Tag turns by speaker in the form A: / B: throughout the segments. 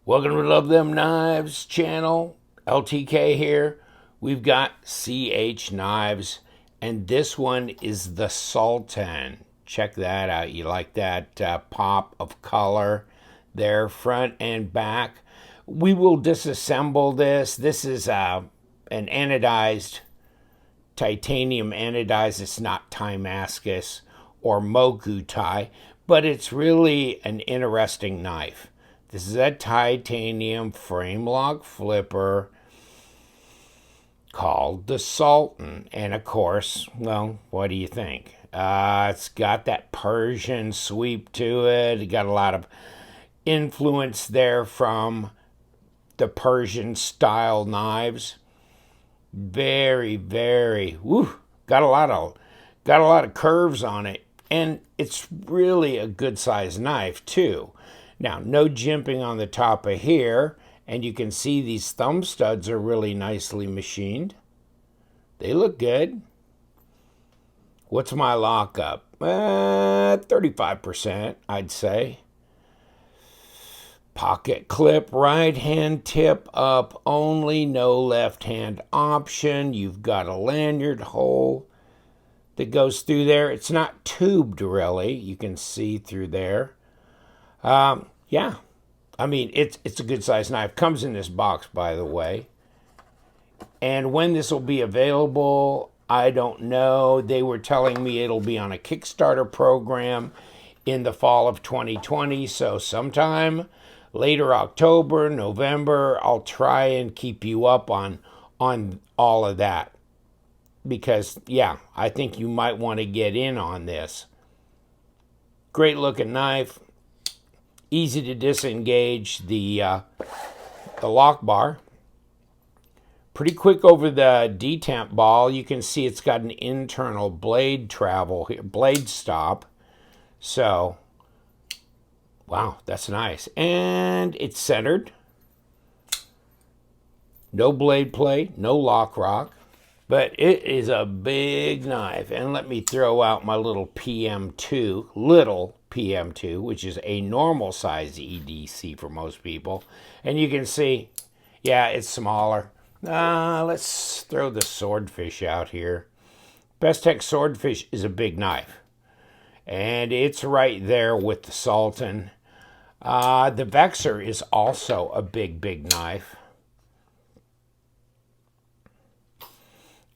A: Welcome to Love Them Knives channel. LTK here. We've got CH knives, and this one is the Sultan. Check that out. You like that pop of color there, front and back. We will disassemble this. This is an anodized, titanium anodized. It's not Damascus or Moku tie, but it's really an interesting knife. This is a titanium frame lock flipper called the Sultan. And of course, well, what do you think? It's got that Persian sweep to it. It got a lot of influence there from the Persian style knives. Very, very, got a lot of curves on it. And it's really a good sized knife too. Now, no jimping on the top of here, and you can see these thumb studs are really nicely machined. They look good. What's my lockup? 35%, I'd say. Pocket clip, right hand tip up only, no left hand option. You've got a lanyard hole that goes through there. It's not tubed really. You can see through there. Yeah, I mean, it's a good size knife. Comes in this box, by the way. And when this will be available, I don't know. They were telling me it'll be on a Kickstarter program in the fall of 2020. So sometime later October, November, I'll try and keep you up on all of that. Because, yeah, I think you might want to get in on this. Great looking knife. Easy to disengage the lock bar. Pretty quick over the detamp ball. You can see it's got an internal blade travel here, blade stop. So, wow, that's nice. And it's centered. No blade play, no lock rock. But it is a big knife. And let me throw out my little PM2, which is a normal size EDC for most people. And you can see, yeah, it's smaller. Let's throw the swordfish out here. Bestech swordfish is a big knife. And it's right there with the Sultan. The Vexor is also a big knife.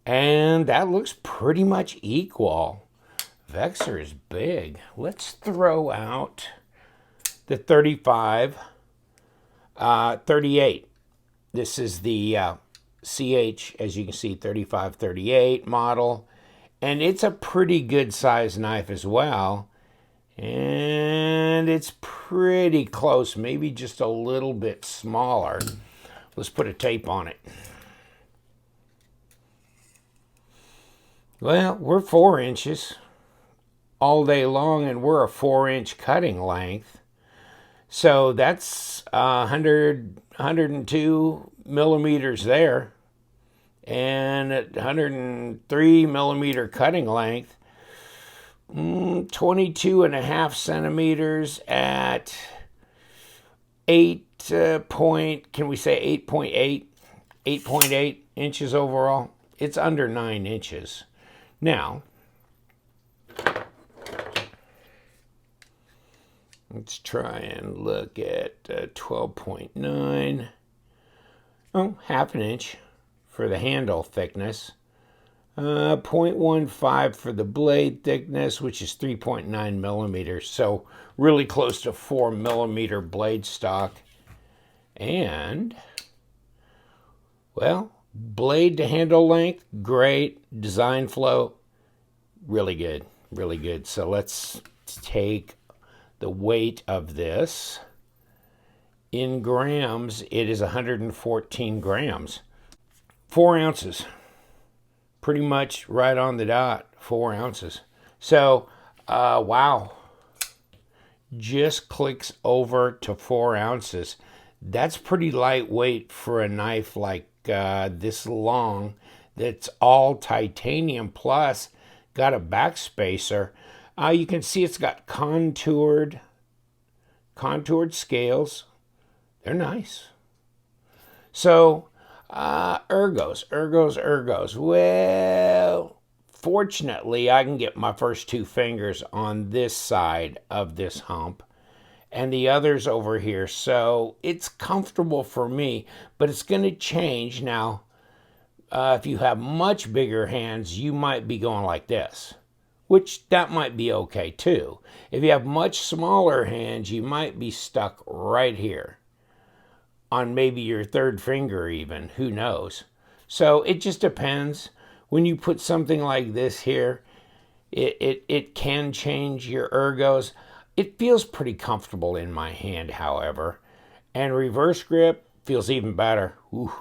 A: And that looks pretty much equal. Vexor is big. Let's throw out the 35, 38. This is the CH, as you can see, 3538 model. And it's a pretty good size knife as well. And it's pretty close, maybe just a little bit smaller. Let's put a tape on it. Well, we're 4 inches all day long, and we're a 4-inch cutting length. So that's 102 millimeters there, and at 103 millimeter cutting length, 22.5 centimeters at 8.8 inches overall. It's under 9 inches. Now, let's try and look at 12.9. Oh, half an inch for the handle thickness. 0.15 for the blade thickness, which is 3.9 millimeters. So really close to 4 millimeter blade stock. And, well, blade to handle length, great. Design flow, really good, really good. So let's take the weight of this. In grams, it is 114 grams. 4 ounces. Pretty much right on the dot, 4 ounces. So, wow. Just clicks over to 4 ounces. That's pretty lightweight for a knife like this long. That's all titanium plus got a backspacer. You can see it's got contoured scales. They're nice. So, ergos. Well, fortunately, I can get my first two fingers on this side of this hump and the others over here. So it's comfortable for me, but it's going to change. Now, if you have much bigger hands, you might be going like this, which that might be okay too. If you have much smaller hands, you might be stuck right here on maybe your third finger even, who knows. So it just depends. When you put something like this here, it can change your ergos. It feels pretty comfortable in my hand, however. And reverse grip feels even better. Ooh,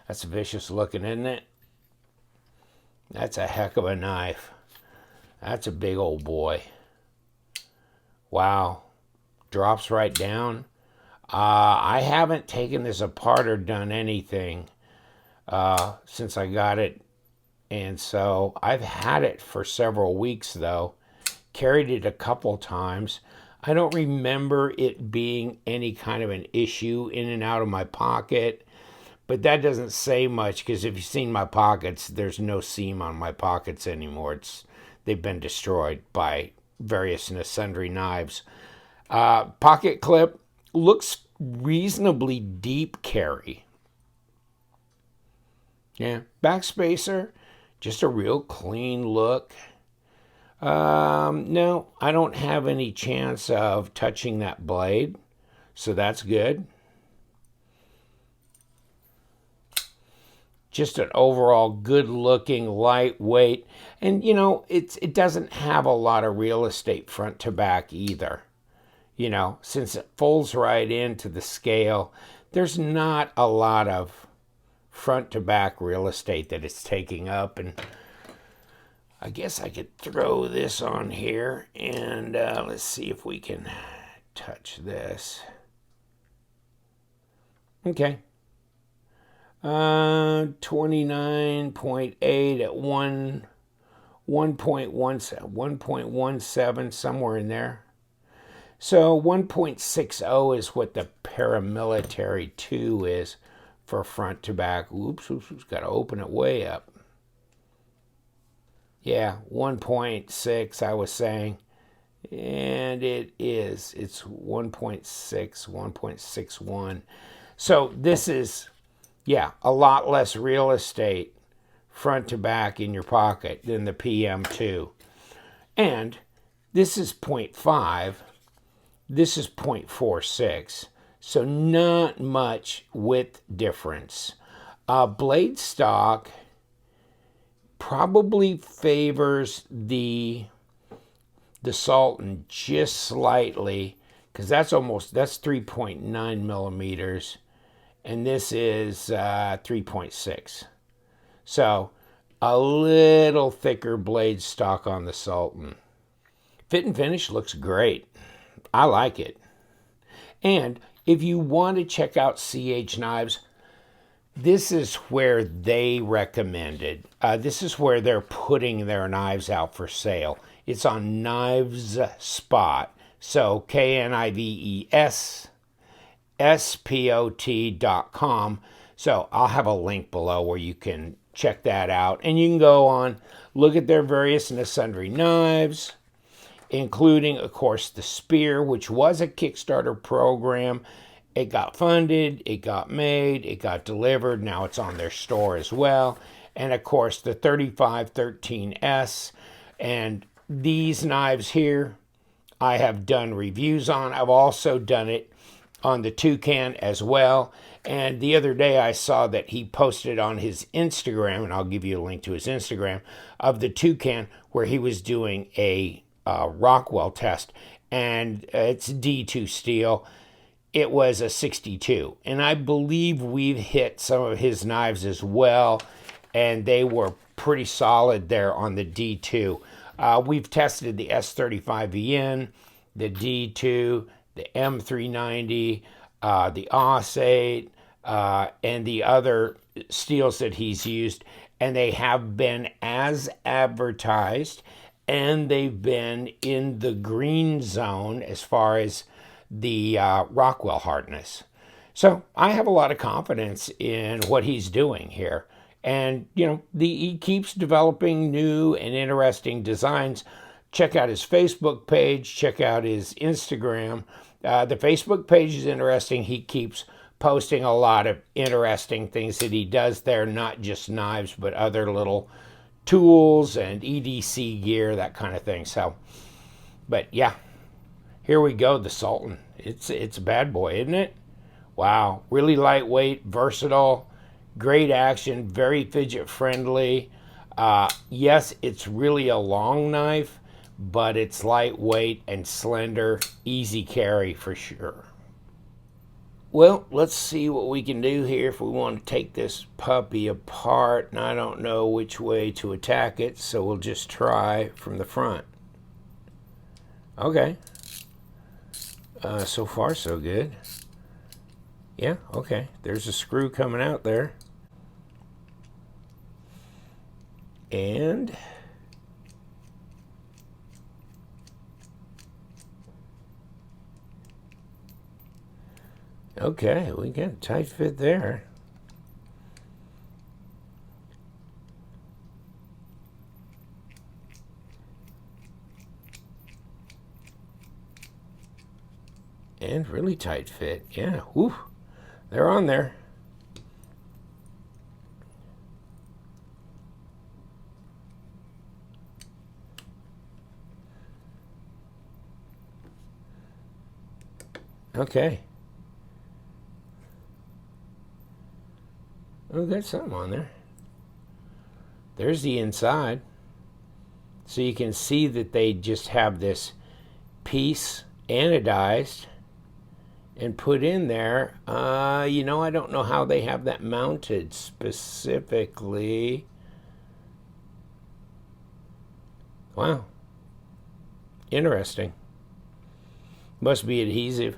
A: that's vicious looking, isn't it? That's a heck of a knife. That's a big old boy. Wow. Drops right down. I haven't taken this apart or done anything since I got it. And so I've had it for several weeks, though. Carried it a couple times. I don't remember it being any kind of an issue in and out of my pocket. But that doesn't say much, because if you've seen my pockets, there's no seam on my pockets anymore. They've been destroyed by various and sundry knives. Pocket clip looks reasonably deep carry. Yeah, backspacer, just a real clean look. No, I don't have any chance of touching that blade, so that's good. Just an overall good-looking, lightweight, and you know, it doesn't have a lot of real estate front to back either. You know, since it folds right into the scale, there's not a lot of front to back real estate that it's taking up. And I guess I could throw this on here, and let's see if we can touch this. Okay. 29.8 at 1.17, somewhere in there. So 1.60 is what the paramilitary 2 is for front to back. Oops, got to open it way up. Yeah, 1.6 I was saying. And it's 1.6, 1.61. So this is, yeah, a lot less real estate front to back in your pocket than the PM2. And this is 0.5. This is 0.46, so not much width difference. Blade stock probably favors the Sultan just slightly, because that's 3.9 millimeters, and this is 3.6. So a little thicker blade stock on the Sultan. Fit and finish looks great. I like it. And if you want to check out CH Knives, this is where they recommended. This is where they're putting their knives out for sale. It's on Knives Spot. So KNIVESSPOT.com. So I'll have a link below where you can check that out. And you can go on, look at their various and sundry knives, including, of course, the Spear, which was a Kickstarter program. It got funded, it got made, it got delivered. Now it's on their store as well. And, of course, the 3513S. And these knives here, I have done reviews on. I've also done it on the Toucan as well. And the other day I saw that he posted on his Instagram, and I'll give you a link to his Instagram, of the Toucan, where he was doing a Rockwell test, and it's D2 steel. It was a 62, and I believe we've hit some of his knives as well, and they were pretty solid there on the D2. We've tested the S35VN, the D2, the M390, the AUS8, and the other steels that he's used, and they have been as advertised, and they've been in the green zone as far as the Rockwell hardness. So I have a lot of confidence in what he's doing here. And, you know, he keeps developing new and interesting designs. Check out his Facebook page, check out his Instagram. The Facebook page is interesting. He keeps posting a lot of interesting things that he does there, not just knives, but other little tools and EDC gear, that kind of thing. So, but yeah, here we go, the Sultan. It's a bad boy, isn't it? Wow, really lightweight, versatile, great action, very fidget friendly. Yes, it's really a long knife, but it's lightweight and slender, easy carry for sure. Well, let's see what we can do here if we want to take this puppy apart, and I don't know which way to attack it, so we'll just try from the front. Okay. So far, so good. Yeah, okay. There's a screw coming out there. And okay, we got a tight fit there. And really tight fit. Yeah, whew. They're on there. Okay. Oh, got something on there. There's the inside. So you can see that they just have this piece anodized and put in there. You know, I don't know how they have that mounted specifically. Wow. Interesting. Must be adhesive.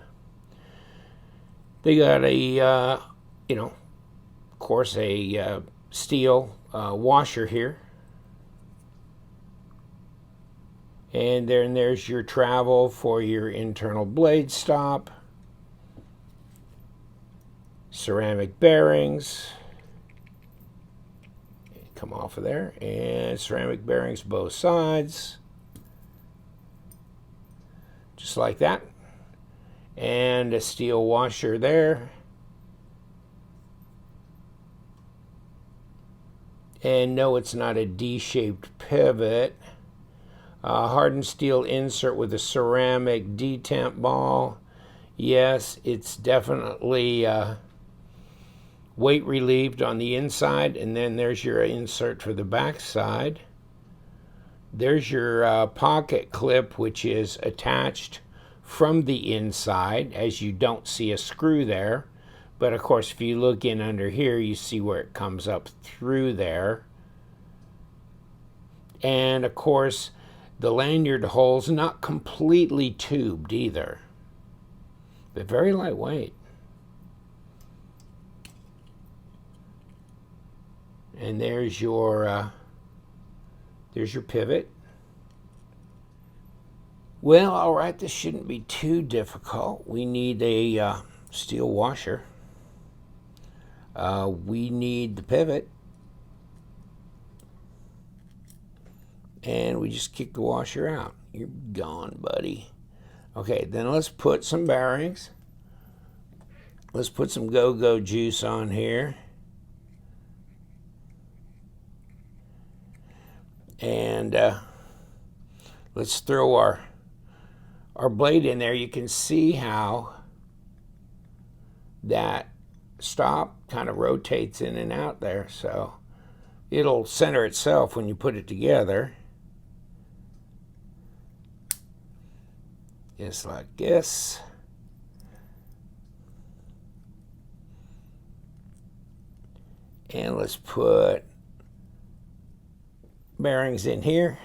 A: They got a, you know, of course, a steel washer here. And then there's your travel for your internal blade stop. Ceramic bearings. Come off of there. And ceramic bearings both sides. Just like that. And a steel washer there. And no, it's not a D-shaped pivot. Hardened steel insert with a ceramic detemp ball. Yes, it's definitely weight relieved on the inside. And then there's your insert for the back side. There's your pocket clip, which is attached from the inside, as you don't see a screw there. But of course, if you look in under here, you see where it comes up through there. And of course, the lanyard hole's not completely tubed either, but very lightweight. And there's your pivot. Well, all right, this shouldn't be too difficult. We need a steel washer. We need the pivot. And we just kick the washer out. You're gone, buddy. Okay, then let's put some bearings. Let's put some go-go juice on here. And let's throw our blade in there. You can see how that stop kind of rotates in and out there. So it'll center itself when you put it together. Just like this. And let's put bearings in here.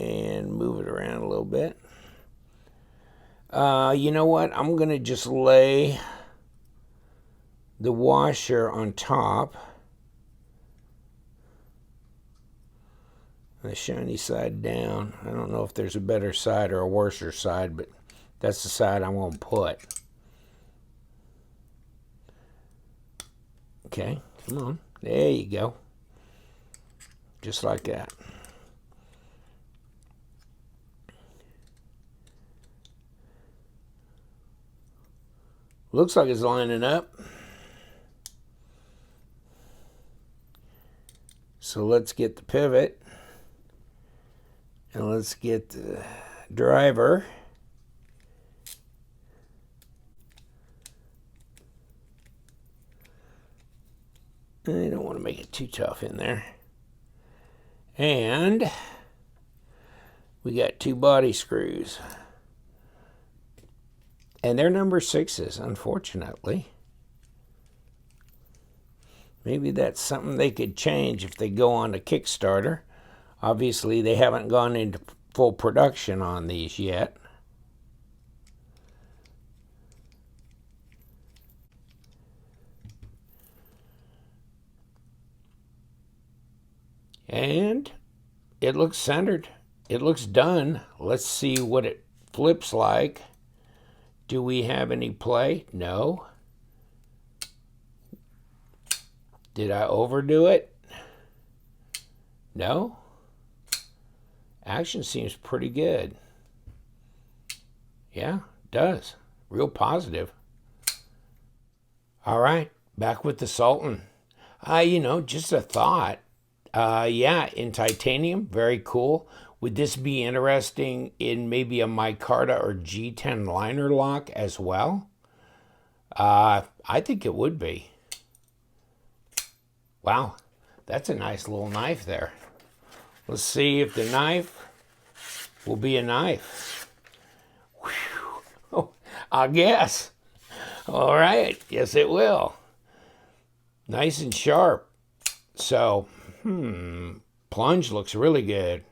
A: And move it around a little bit. You know what? I'm going to just lay the washer on top. The shiny side down. I don't know if there's a better side or a worser side, but That's the side I'm going to put. Okay, come on. There you go. Just like that. Looks like it's lining up. So let's get the pivot. And let's get the driver. I don't want to make it too tough in there. And we got 2 body screws. And they're number 6s, unfortunately. Maybe that's something they could change if they go on a Kickstarter. Obviously, they haven't gone into full production on these yet. And it looks centered. It looks done. Let's see what it flips like. Do we have any play? No. Did I overdo it? No. Action seems pretty good. Yeah, it does. Real positive. All right, back with the Sultan. Just a thought. Yeah, in titanium, very cool. Would this be interesting in maybe a micarta or G10 liner lock as well? I think it would be. Wow, that's a nice little knife there. Let's see if the knife will be a knife. Whew. Oh, I guess. All right, yes it will. Nice and sharp. So, plunge looks really good.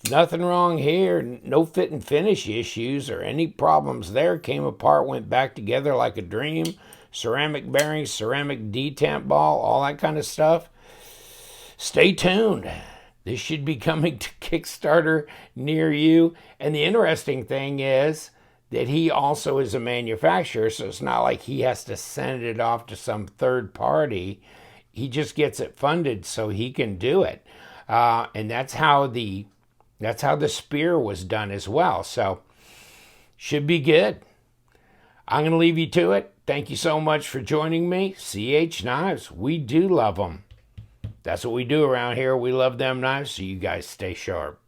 A: Nothing wrong here. No fit and finish issues or any problems there. Came apart, went back together like a dream. Ceramic bearings, ceramic detamp ball, all that kind of stuff. Stay tuned. This should be coming to Kickstarter near you. And the interesting thing is that he also is a manufacturer, so it's not like he has to send it off to some third party. He just gets it funded so he can do it. And that's how the spear was done as well. So should be good. I'm going to leave you to it. Thank you so much for joining me. CH Knives, we do love them. That's what we do around here. We love them knives, so you guys stay sharp.